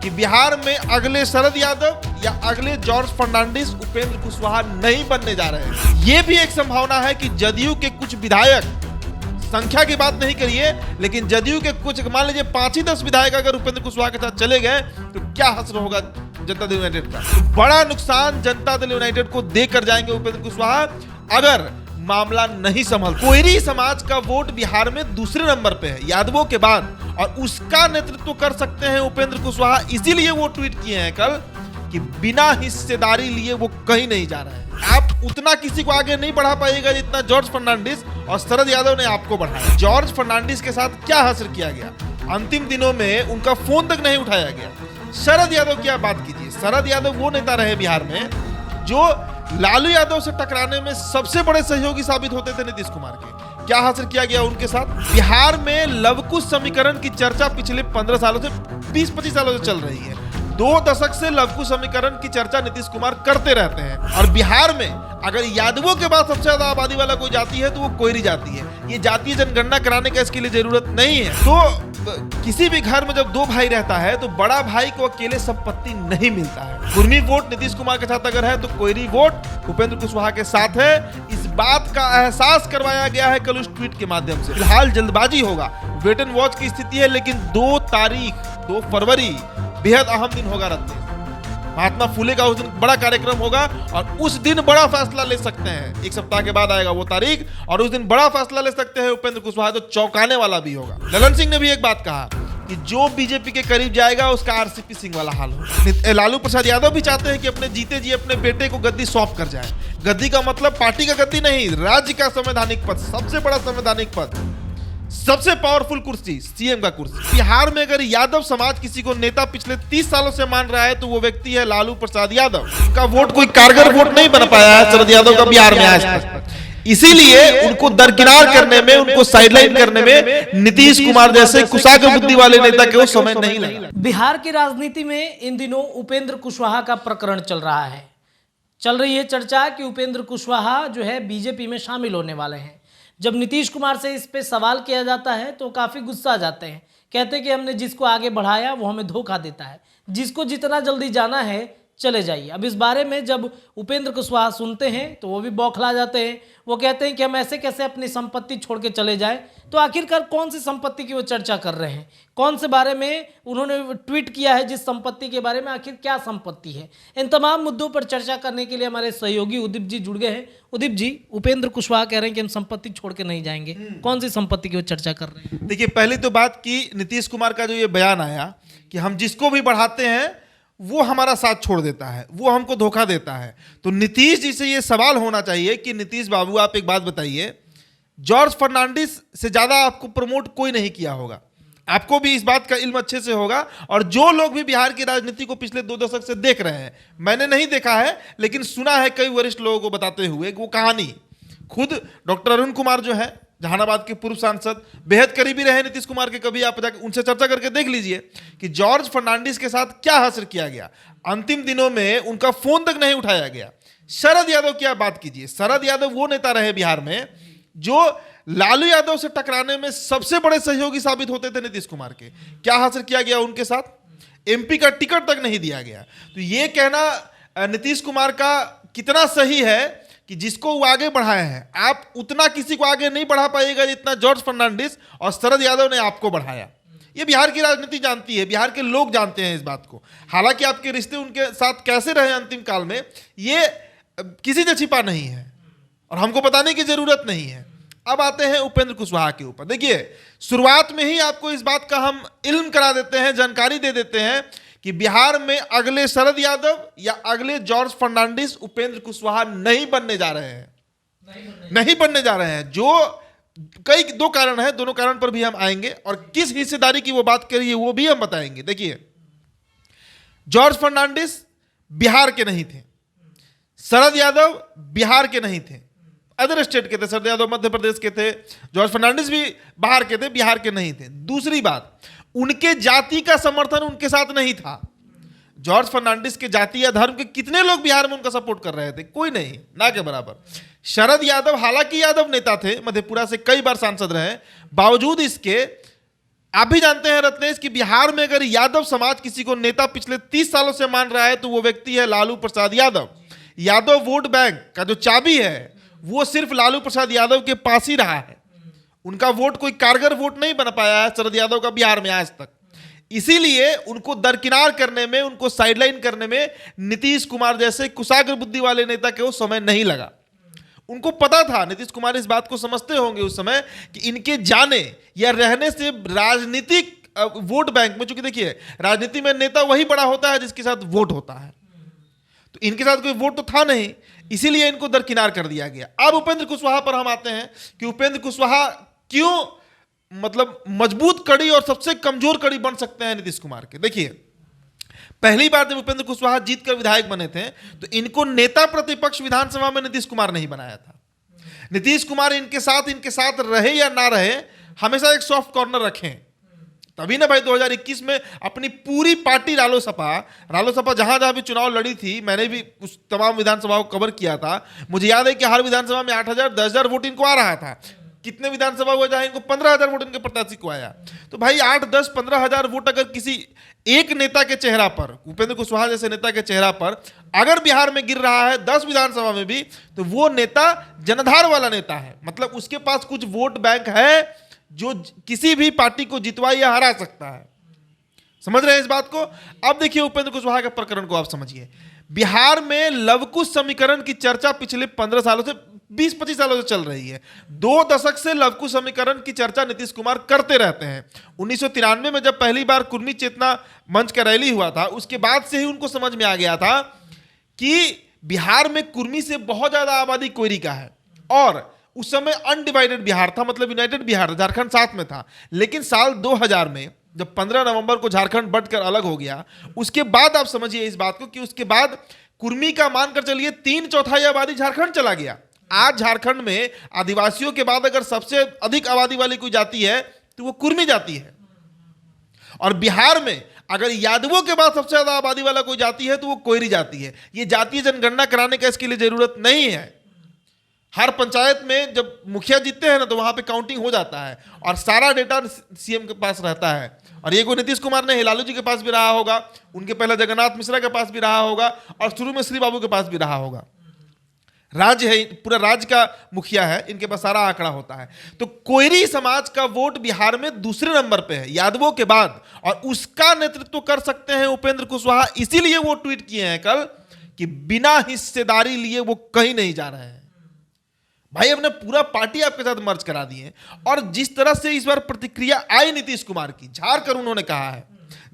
कि बिहार में अगले शरद यादव या अगले जॉर्ज फर्नांडिस उपेंद्र कुशवाहा नहीं बनने जा रहे हैं। ये भी एक संभावना है कि जदयू के कुछ विधायक, संख्या की बात नहीं करिए, लेकिन जदयू के कुछ, मान लीजिए 5 ही 10 विधायक अगर उपेंद्र कुशवाहा के साथ चले गए तो क्या हश्र होगा जनता दल यूनाइटेड का। बड़ा नुकसान जनता दल यूनाइटेड को देकर जाएंगे उपेंद्र कुशवाहा अगर मामला नहीं संभल। कोयरी समाज का वोट बिहार में दूसरे नंबर पे है यादवों के बाद, और उसका नेतृत्व कर सकते हैं उपेंद्र कुशवाहा। इसीलिए वो ट्वीट किए हैं कल कि बिना हिस्सेदारी लिए वो कहीं नहीं जा रहे हैं। आप उतना किसी को आगे नहीं बढ़ा पाएगा जितना जॉर्ज फर्नांडिस और शरद यादव ने आपको बढ़ाया। जॉर्ज फर्नांडिस के साथ क्या हासिल किया गया, अंतिम दिनों में उनका फोन तक नहीं उठाया गया। शरद यादव की आप बात कीजिए, शरद यादव वो नेता रहे बिहार में जो लालू यादव से टकराने में सबसे बड़े सहयोगी साबित होते थे नीतीश कुमार के। क्या हासिल किया गया उनके साथ? बिहार में लवकुश समीकरण की चर्चा पिछले 15 सालों से, 20-25 सालों से चल रही है। 2 दशक से लवकुश समीकरण की चर्चा नीतीश कुमार करते रहते हैं। और बिहार में अगर यादवों के बाद सबसे ज्यादा आबादी वाला कोई जाति है तो वो कोयरी जाति है। ये जातीय जनगणना कराने का इसके लिए जरूरत नहीं है। तो किसी भी घर में जब 2 भाई रहता है तो बड़ा भाई को अकेले संपत्ति नहीं मिलता है। कुर्मी वोट नीतीश कुमार के साथ अगर है तो कोयरी वोट उपेंद्र कुशवाहा के साथ है। इस बात का एहसास करवाया गया है कल उस ट्वीट के माध्यम से। फिलहाल जल्दबाजी होगा, वेट एंड वॉच की स्थिति है, लेकिन 2 फरवरी बेहद अहम दिन होगा। रत्नेश महात्मा फुले का उस दिन बड़ा कार्यक्रम होगा और उस दिन बड़ा फैसला ले सकते हैं। 1 सप्ताह के बाद आएगा वो तारीख और उस दिन बड़ा फैसला ले सकते हैं उपेंद्र कुशवाहा, तो चौंकाने वाला भी होगा। ललन सिंह ने भी एक बात कहा कि जो बीजेपी के करीब जाएगा उसका आरसीपी सिंह वाला हाल हो। लालू प्रसाद यादव भी चाहते हैं कि अपने जीते जी अपने बेटे को गद्दी सौंप कर जाए। गद्दी का मतलब पार्टी का गद्दी नहीं, राज्य का संवैधानिक पद, सबसे बड़ा संवैधानिक पद, सबसे पावरफुल कुर्सी, सीएम का कुर्सी। बिहार में अगर यादव समाज किसी को नेता पिछले 30 सालों से मान रहा है तो वो व्यक्ति है लालू प्रसाद यादव। उनका वोट कोई कारगर वोट नहीं बन पाया है शरद यादव का बिहार में आज तक। इसीलिए उनको दरकिनार करने में, उनको साइडलाइन करने में नीतीश कुमार जैसे कुशाग्र बुद्धि वाले नेता के वो समय नहीं लगा। बिहार की राजनीति में इन दिनों उपेंद्र कुशवाहा का प्रकरण चल रहा है। चल रही है चर्चा कि उपेंद्र कुशवाहा जो है बीजेपी में शामिल होने वाले हैं। जब नीतीश कुमार से इस पे सवाल किया जाता है तो काफ़ी गुस्सा आ जाते हैं। कहते हैं कि हमने जिसको आगे बढ़ाया वो हमें धोखा देता है, जिसको जितना जल्दी जाना है चले जाइए। अब इस बारे में जब उपेंद्र कुशवाहा सुनते हैं तो वो भी बौखला जाते हैं। वो कहते हैं कि हम ऐसे कैसे अपनी संपत्ति छोड़ के चले जाएं। तो आखिरकार कौन सी संपत्ति की वो चर्चा कर रहे हैं, कौन से बारे में उन्होंने ट्वीट किया है, जिस संपत्ति के बारे में, आखिर क्या संपत्ति है। इन तमाम मुद्दों पर चर्चा करने के लिए हमारे सहयोगी उदीप जी जुड़ गए हैं। उदीप जी, उपेंद्र कुशवाहा कह रहे हैं कि हम संपत्ति छोड़ के नहीं जाएंगे, कौन सी संपत्ति की वो चर्चा कर रहे हैं? देखिए, पहली तो बात की नीतीश कुमार का जो ये बयान आया कि हम जिसको भी बढ़ाते हैं वो हमारा साथ छोड़ देता है, वो हमको धोखा देता है, तो नीतीश जी से ये सवाल होना चाहिए कि नीतीश बाबू आप एक बात बताइए, जॉर्ज फर्नांडिस से ज़्यादा आपको प्रमोट कोई नहीं किया होगा, आपको भी इस बात का इल्म अच्छे से होगा। और जो लोग भी बिहार की राजनीति को पिछले 2 दशक से देख रहे हैं, मैंने नहीं देखा है लेकिन सुना है कई वरिष्ठ लोगों को बताते हुए वो कहानी। खुद डॉक्टर अरुण कुमार जो है जहानाबाद के पूर्व सांसद, बेहद करीबी रहे नीतीश कुमार के, कभी आप जाकर उनसे चर्चा करके देख लीजिए कि जॉर्ज फर्नांडिस के साथ क्या हासिल किया गया। अंतिम दिनों में उनका फोन तक नहीं उठाया गया। शरद यादव की आप बात कीजिए, शरद यादव वो नेता रहे बिहार में जो लालू यादव से टकराने में सबसे बड़े सहयोगी साबित होते थे नीतीश कुमार के। क्या हासिल किया गया उनके साथ? एमपी का टिकट तक नहीं दिया गया। तो ये कहना नीतीश कुमार का कितना सही है कि जिसको वो आगे बढ़ाए हैं, आप उतना किसी को आगे नहीं बढ़ा पाएगा जितना जॉर्ज फर्नांडिस और शरद यादव ने आपको बढ़ाया। ये बिहार की राजनीति जानती है, बिहार के लोग जानते हैं इस बात को। हालांकि आपके रिश्ते उनके साथ कैसे रहे अंतिम काल में, ये किसी से छिपा नहीं है और हमको बताने की जरूरत नहीं है। अब आते हैं उपेंद्र कुशवाहा के ऊपर। देखिए, शुरुआत में ही आपको इस बात का हम इल्म करा देते हैं, जानकारी दे देते हैं कि बिहार में अगले शरद यादव या अगले जॉर्ज फर्नांडिस उपेंद्र कुशवाहा नहीं बनने जा रहे हैं, नहीं बनने जा रहे हैं। जो कई 2 कारण हैं, दोनों कारण पर भी हम आएंगे और किस हिस्सेदारी की वो बात करिए वो भी हम बताएंगे। देखिए, जॉर्ज फर्नांडिस बिहार के नहीं थे, शरद यादव बिहार के नहीं थे, अदर स्टेट के थे। शरद यादव मध्य प्रदेश के थे, जॉर्ज फर्नांडिस भी बाहर के थे, बिहार के नहीं थे। दूसरी बात, उनके जाति का समर्थन उनके साथ नहीं था। जॉर्ज फर्नांडिस के जाति या धर्म के कितने लोग बिहार में उनका सपोर्ट कर रहे थे? कोई नहीं, ना के बराबर। शरद यादव हालांकि यादव नेता थे, मधेपुरा से कई बार सांसद रहे, बावजूद इसके आप भी जानते हैं रत्नेश कि बिहार में अगर यादव समाज किसी को नेता पिछले 30 सालों से मान रहा है तो वो व्यक्ति है लालू प्रसाद यादव। यादव वोट बैंक का जो चाबी है वो सिर्फ लालू प्रसाद यादव के पास ही रहा है। उनका वोट कोई कारगर वोट नहीं बन पाया है शरद यादव का बिहार में आज तक। इसीलिए उनको दरकिनार करने में, उनको साइडलाइन करने में नीतीश कुमार जैसे कुशाग्र बुद्धि वाले नेता के वो समय नहीं लगा। उनको पता था, नीतीश कुमार इस बात को समझते होंगे उस समय कि इनके जाने या रहने से राजनीतिक वोट बैंक में, चूंकि देखिए राजनीति में नेता वही बड़ा होता है जिसके साथ वोट होता है, तो इनके साथ कोई वोट तो था नहीं, इसीलिए इनको दरकिनार कर दिया गया। अब उपेंद्र कुशवाहा पर हम आते हैं कि उपेंद्र कुशवाहा क्यों मतलब मजबूत कड़ी और सबसे कमजोर कड़ी बन सकते हैं नीतीश कुमार के। देखिए पहली बार जब उपेंद्र कुशवाहा जीतकर विधायक बने थे तो इनको नेता प्रतिपक्ष विधानसभा में नीतीश कुमार नहीं बनाया था। नीतीश कुमार इनके साथ रहे या ना रहे, हमेशा एक सॉफ्ट कॉर्नर रखें, तभी ना भाई 2021 में अपनी पूरी पार्टी रालोसपा जहां जहां भी चुनाव लड़ी थी, मैंने भी उस तमाम विधानसभाओं को कवर किया था। मुझे याद है कि हर विधानसभा में 8,000 10,000 वोट इनको आ रहा था। कितने विधानसभा हुए जहां इनको 15,000 वोट इनके प्रत्याशी को आया। तो भाई 8, 10, 15,000 वोट अगर किसी एक नेता के चेहरा पर, उपेंद्र कुशवाहा जैसे नेता के चेहरा पर अगर बिहार में गिर रहा है 10 विधानसभा में भी, तो वो नेता जनधार वाला नेता है। मतलब उसके पास कुछ वोट बैंक है जो किसी भी पार्टी को जितवा या हरा सकता है। समझ रहे हैं इस बात को। अब देखिए उपेंद्र कुशवाहा के प्रकरण को आप समझिए। बिहार में लवकुश समीकरण की चर्चा पिछले 15 सालों से 20-25 सालों से चल रही है। 2 दशक से लवकुश समीकरण की चर्चा नीतीश कुमार करते रहते हैं। 1993 में जब पहली बार कुर्मी चेतना मंच का रैली हुआ था, उसके बाद से ही उनको समझ में आ गया था कि बिहार में कुर्मी से बहुत ज्यादा आबादी कोयरी का है। और उस समय अनडिवाइडेड बिहार था, मतलब यूनाइटेड बिहार, झारखंड साथ में था। लेकिन साल 2000 में जब 15 नवंबर को झारखंड बंटकर अलग हो गया, उसके बाद आप समझिए इस बात को कि उसके बाद कुर्मी का मानकर चलिए 3/4 आबादी झारखंड चला गया। आज झारखंड में आदिवासियों के बाद अगर सबसे अधिक आबादी वाली कोई जाति है तो वो कुर्मी जाति है। और बिहार में अगर यादवों के बाद सबसे ज्यादा आबादी वाला कोई जाति है तो वो कोयरी जाति है। ये जातीय जनगणना कराने का इसके लिए जरूरत नहीं है। हर पंचायत में जब मुखिया जीतते हैं ना तो वहां पे काउंटिंग हो जाता है और सारा डेटा सीएम के पास रहता है। और ये कोई नीतीश कुमार नहीं, लालू जी के पास भी रहा होगा, उनके पहले जगन्नाथ मिश्रा के पास भी रहा होगा और शुरू में श्री बाबू के पास भी रहा होगा। राज्य है, पूरा राज्य का मुखिया है, इनके पास सारा आंकड़ा होता है। तो कोयरी समाज का वोट बिहार में दूसरे नंबर पे है यादवों के बाद, और उसका नेतृत्व कर सकते हैं उपेंद्र कुशवाहा। इसीलिए वो ट्वीट किए हैं कल कि बिना हिस्सेदारी लिए वो कहीं नहीं जा रहे हैं। भाई अपने पूरा पार्टी आपके साथ मर्ज करा दिए। और जिस तरह से इस बार प्रतिक्रिया आई नीतीश कुमार की, झाड़ कर उन्होंने कहा है,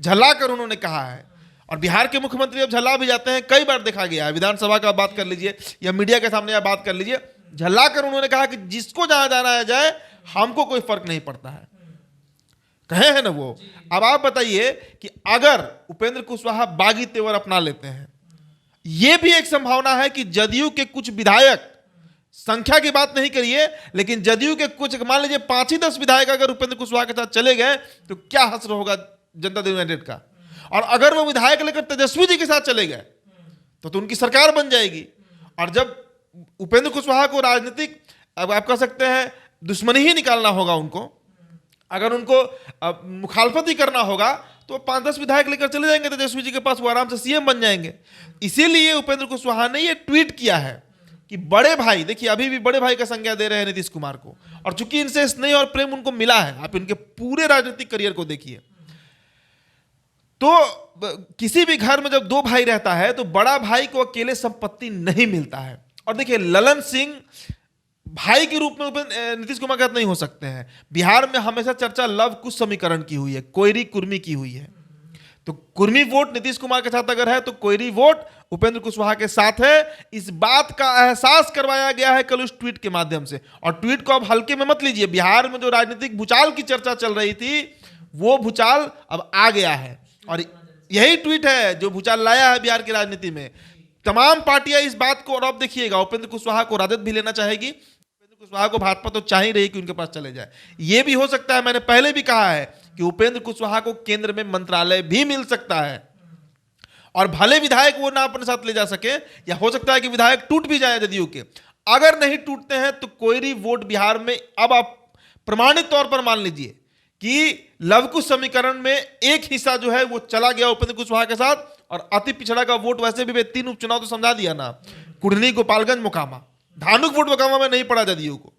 झल्ला कर उन्होंने कहा है। और बिहार के मुख्यमंत्री अब झल्ला भी जाते हैं, कई बार देखा गया है। विधानसभा का बात कर लीजिए या मीडिया के सामने आप बात कर लीजिए, झल्ला कर उन्होंने कहा कि जिसको जहां जाना है जाए, हमको कोई फर्क नहीं पड़ता है। कहे हैं ना वो। अब आप बताइए कि अगर उपेंद्र कुशवाहा बागी तेवर अपना लेते हैं, यह भी एक संभावना है कि जदयू के कुछ विधायक, संख्या की बात नहीं करिए, लेकिन जदयू के कुछ, मान लीजिए 5 ही 10 विधायक अगर उपेंद्र कुशवाहा के साथ चले गए तो क्या हश्र होगा जनता दल यूनाइटेड का। और अगर वो विधायक लेकर तेजस्वी जी के साथ चले गए तो उनकी सरकार बन जाएगी। और जब उपेंद्र कुशवाहा को राजनीतिक, अब आप कह सकते हैं दुश्मनी ही निकालना होगा उनको, अगर उनको मुखालफत ही करना होगा तो 5-10 विधायक लेकर चले जाएंगे तेजस्वी जी के पास, वो आराम से सीएम बन जाएंगे। इसीलिए उपेंद्र कुशवाहा ने ये ट्वीट किया है कि बड़े भाई, देखिए अभी भी बड़े भाई का संज्ञा दे रहे हैं नीतीश कुमार को। और चूंकि इनसे स्नेह और प्रेम उनको मिला है, आप इनके पूरे राजनीतिक करियर को देखिए, तो किसी भी घर में जब 2 भाई रहता है तो बड़ा भाई को अकेले संपत्ति नहीं मिलता है। और देखिए ललन सिंह भाई के रूप में नीतीश कुमार के साथ नहीं हो सकते हैं। बिहार में हमेशा चर्चा लव कुश समीकरण की हुई है, कोयरी कुर्मी की हुई है। तो कुर्मी वोट नीतीश कुमार के साथ अगर है तो कोयरी वोट उपेंद्र कुशवाहा के साथ है। इस बात का एहसास करवाया गया है कल उस ट्वीट के माध्यम से। और ट्वीट को अब हल्के में मत लीजिए। बिहार में जो राजनीतिक भूचाल की चर्चा चल रही थी, वो भूचाल अब आ गया है। और यही ट्वीट है जो भूचाल लाया है बिहार की राजनीति में। तमाम पार्टियां इस बात को, और अब देखिएगा उपेंद्र कुशवाहा को राजद भी लेना चाहेगी, उपेंद्र कुशवाहा को भाजपा तो चाह ही रही कि उनके पास चले जाए। यह भी हो सकता है, मैंने पहले भी कहा है कि उपेंद्र कुशवाहा को केंद्र में मंत्रालय भी मिल सकता है। और भले विधायक वो ना अपने साथ ले जा सके, या हो सकता है कि विधायक टूट भी जाए जदयू के। अगर नहीं टूटते हैं तो कोयरी वोट बिहार में अब आप प्रमाणित तौर पर मान लीजिए कि लवकुश समीकरण में एक हिस्सा जो है वो चला गया उपेंद्र कुशवाहा के साथ, और अति पिछड़ा का वोट वैसे भी 3 उपचुनाव तो समझा दिया ना, कुढ़नी, गोपालगंज, मोकामा। धानुक वोट मोकामा में नहीं पड़ा जदयू को,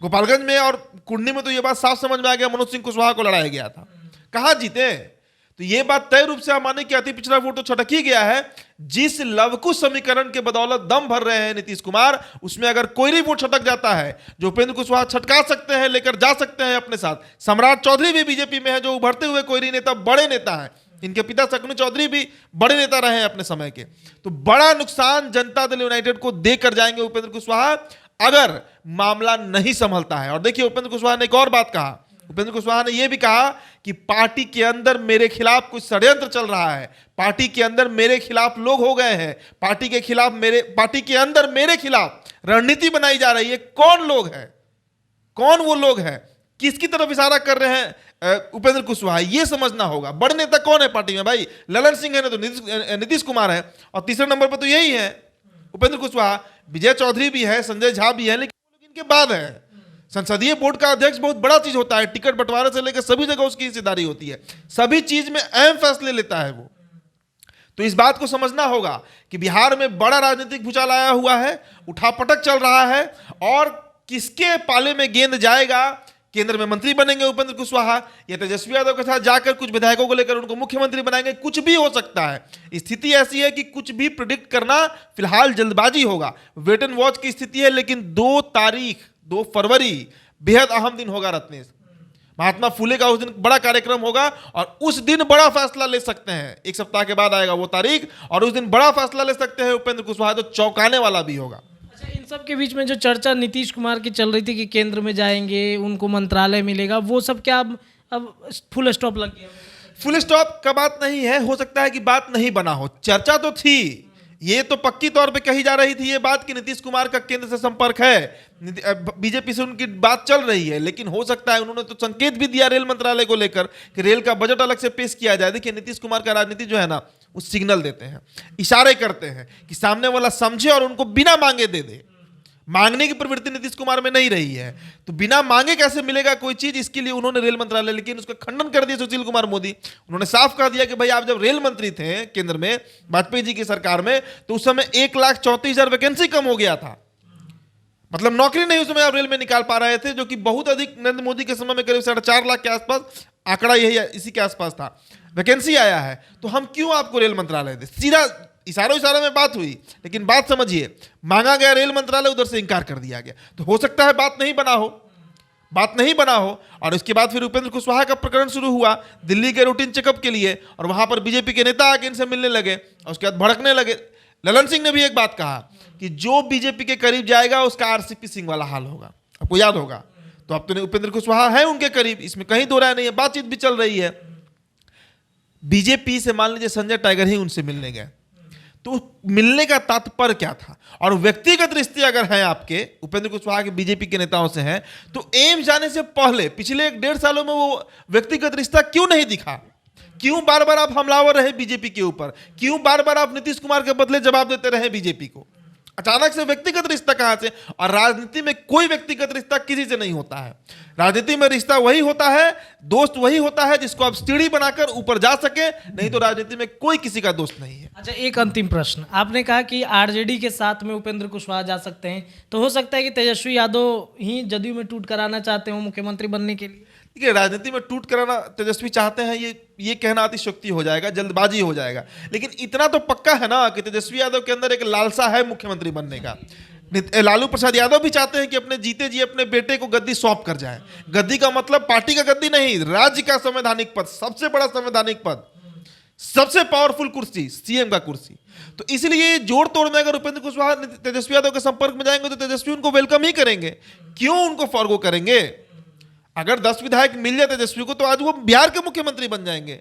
गोपालगंज में और कुढ़नी में तो ये बात साफ समझ में आ गया, मनोज सिंह कुशवाहा को लड़ाया गया था, कहां जीते। तो ये बात तय रूप से हम माने कि अति पिछड़ा वोट तो छटक ही गया है। जिस लवकुश समीकरण के बदौलत दम भर रहे हैं नीतीश कुमार, उसमें अगर कोई भी वोट छटक जाता है जो उपेंद्र कुशवाहा छटका सकते हैं, लेकर जा सकते हैं अपने साथ। सम्राट चौधरी भी बीजेपी में है, जो उभरते हुए कोई नेता, बड़े नेता है, इनके पिता शकुनी चौधरी भी बड़े नेता रहे हैं अपने समय के। तो बड़ा नुकसान जनता दल यूनाइटेड को देकर जाएंगे उपेंद्र कुशवाहा, अगर मामला नहीं संभलता है। और देखिए, उपेंद्र कुशवाहा ने एक और बात कहा। उपेंद्र कुशवाहा ने यह भी कहा कि पार्टी के अंदर मेरे खिलाफ कुछ षड्यंत्र चल रहा है, पार्टी के अंदर मेरे खिलाफ लोग हो गए हैं, पार्टी के अंदर मेरे खिलाफ रणनीति बनाई जा रही है। कौन लोग हैं, कौन वो लोग हैं, किसकी तरफ इशारा कर रहे हैं उपेंद्र कुशवाहा, ये समझना होगा। बड़े नेता कौन है पार्टी में भाई? ललन सिंह है ना, तो नीतीश कुमार है, और तीसरे नंबर पर तो यही है उपेंद्र कुशवाहा। विजय चौधरी भी है, संजय झा भी है, लेकिन इनके बाद है। संसदीय बोर्ड का अध्यक्ष बहुत बड़ा चीज होता है, टिकट बंटवारे से लेकर सभी जगह उसकी हिस्सेदारी होती है, सभी चीज में अहम फैसले लेता है वो। तो इस बात को समझना होगा कि बिहार में बड़ा राजनीतिक भूचाल आया हुआ है, उठापटक चल रहा है, और किसके पाले में गेंद जाएगा, केंद्र में मंत्री बनेंगे उपेंद्र कुशवाहा, या तेजस्वी यादव के साथ जाकर कुछ विधायकों को लेकर उनको मुख्यमंत्री बनाएंगे, कुछ भी हो सकता है। स्थिति ऐसी है कि कुछ भी प्रिडिक्ट करना फिलहाल जल्दबाजी होगा, वेट एंड वॉच की स्थिति है। लेकिन 2 फरवरी बेहद अहम दिन होगा रत्नेश। महात्मा फुले का उस दिन बड़ा कार्यक्रम होगा, और उस दिन बड़ा फैसला ले सकते हैं। 1 सप्ताह के बाद आएगा वो तारीख, और उस दिन बड़ा फैसला ले सकते हैं उपेंद्र कुशवाहा, जो चौंकाने वाला भी होगा। इन सब के बीच में जो चर्चा नीतीश कुमार की चल रही थी कि केंद्र में जाएंगे, उनको मंत्रालय मिलेगा, वो सब क्या अब फुल स्टॉप लग गया? फुल स्टॉप का बात नहीं है, हो सकता है कि बात नहीं बना हो। चर्चा तो थी, ये तो पक्की तौर पे कही जा रही थी ये बात कि नीतीश कुमार का केंद्र से संपर्क है, बीजेपी से उनकी बात चल रही है। लेकिन हो सकता है, उन्होंने तो संकेत भी दिया रेल मंत्रालय को लेकर कि रेल का बजट अलग से पेश किया जाए। देखिए, नीतीश कुमार का राजनीति जो है ना, वो सिग्नल देते हैं, इशारे करते हैं कि सामने वाला समझे और उनको बिना मांगे दे दे। मांगने की प्रवृत्ति नीतीश कुमार में नहीं रही है, तो बिना मांगे कैसे मिलेगा कोई चीज, इसके लिए उन्होंने रेल मंत्रालय, लेकिन उसका खंडन कर दिया सुशील कुमार मोदी। उन्होंने साफ कह दिया कि भाई, आप जब रेल मंत्री थे केंद्र में वाजपेयी जी की सरकार में, तो उस समय 1,34,000 वैकेंसी कम हो गया था, मतलब नौकरी नहीं उस समय आप रेल में निकाल पा रहे थे, जो कि बहुत अधिक नरेंद्र मोदी के समय में करीब 4.5 लाख के आसपास आंकड़ा, यही इसी के आसपास था, वैकेंसी आया है। तो हम क्यों आपको रेल मंत्रालय दे? सीधा इशारे में बात हुई, लेकिन बात समझिए, मांगा गया रेल मंत्रालय, उधर से इंकार कर दिया गया। तो हो सकता है बात नहीं बना हो। और उसके बाद फिर उपेंद्र कुशवाहा का प्रकरण शुरू हुआ दिल्ली के रूटीन चेकअप के लिए, और वहां पर बीजेपी के नेता आके इनसे मिलने लगे, और उसके बाद भड़कने लगे। ललन सिंह ने भी एक बात कहा कि जो बीजेपी के करीब जाएगा उसका आरसीपी सिंह वाला हाल होगा, आपको याद होगा। तो अब तो उपेंद्र कुशवाहा है उनके करीब, इसमें कहीं दो राय नहीं है, बातचीत भी चल रही है। बीजेपी से मान लीजिए संजय टाइगर ही उनसे मिलने गए, तो मिलने का तात्पर्य क्या था? और व्यक्तिगत रिश्ते अगर हैं आपके, उपेंद्र कुशवाहा के बीजेपी के नेताओं से हैं, तो एम्स जाने से पहले पिछले 1.5 सालों में वो व्यक्तिगत रिश्ता क्यों नहीं दिखा? क्यों बार बार आप हमलावर रहे बीजेपी के ऊपर? क्यों बार बार आप नीतीश कुमार के बदले जवाब देते रहे बीजेपी को? अचानक से व्यक्तिगत रिश्ता कहां से? और राजनीति में कोई व्यक्तिगत रिश्ता किसी से नहीं होता है। राजनीति में रिश्ता वही होता है, दोस्त वही होता है जिसको आप सीढ़ी बनाकर ऊपर जा सके, नहीं तो राजनीति में कोई किसी का दोस्त नहीं है। अच्छा, एक अंतिम प्रश्न, आपने कहा कि आरजेडी के साथ में उपेंद्र कुशवाहा जा सकते हैं, तो हो सकता है कि तेजस्वी यादव ही जदयू में टूट कराना चाहते हो मुख्यमंत्री बनने के लिए? देखिए, राजनीति में टूट कराना तेजस्वी चाहते हैं, ये कहना अतिशयोक्ति हो जाएगा, जल्दबाजी हो जाएगा। लेकिन इतना तो पक्का है ना कि तेजस्वी यादव के अंदर एक लालसा है मुख्यमंत्री बनने का। लालू प्रसाद यादव भी चाहते हैं कि अपने जीते जी अपने बेटे को गद्दी सौंप कर जाए। गद्दी का मतलब पार्टी का गद्दी नहीं, राज्य का संवैधानिक पद, सबसे बड़ा संवैधानिक पद, सबसे पावरफुल कुर्सी, सीएम का कुर्सी। तो इसलिए जोड़ तोड़ में अगर उपेंद्र कुशवाहा तेजस्वी यादव के संपर्क में जाएंगे तो तेजस्वी उनको वेलकम ही करेंगे, क्यों उनको फॉरगो करेंगे? अगर 10 विधायक मिल जाए तेजस्वी को, तो आज वो बिहार के मुख्यमंत्री बन जाएंगे।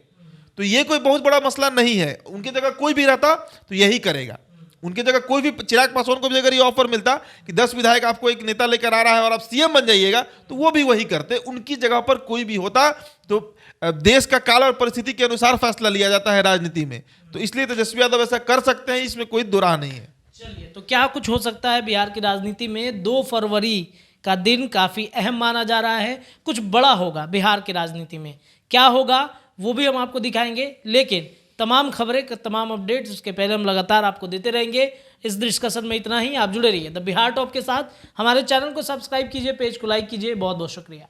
तो ये कोई बहुत बड़ा मसला नहीं है। उनकी जगह कोई भी रहता तो यही करेगा। उनकी जगह कोई भी, चिराग पासवान को भी अगर ये ऑफर मिलता कि 10 विधायक आपको एक नेता लेकर आ रहा है और आप सीएम बन जाइएगा, तो वो भी वही करते। उनकी जगह पर कोई भी होता तो देश का काल और परिस्थिति के अनुसार फैसला लिया जाता है राजनीति में। तो इसलिए तेजस्वी यादव ऐसा कर सकते हैं, इसमें कोई दो राह नहीं है। चलिए, तो क्या कुछ हो सकता है बिहार की राजनीति में 2 फरवरी का दिन काफ़ी अहम माना जा रहा है। कुछ बड़ा होगा बिहार की राजनीति में, क्या होगा वो भी हम आपको दिखाएंगे, लेकिन तमाम खबरें, तमाम अपडेट्स उसके पहले हम लगातार आपको देते रहेंगे। इस डिस्कशन में इतना ही। आप जुड़े रहिए द बिहार टॉप के साथ। हमारे चैनल को सब्सक्राइब कीजिए, पेज को लाइक कीजिए। बहुत बहुत शुक्रिया।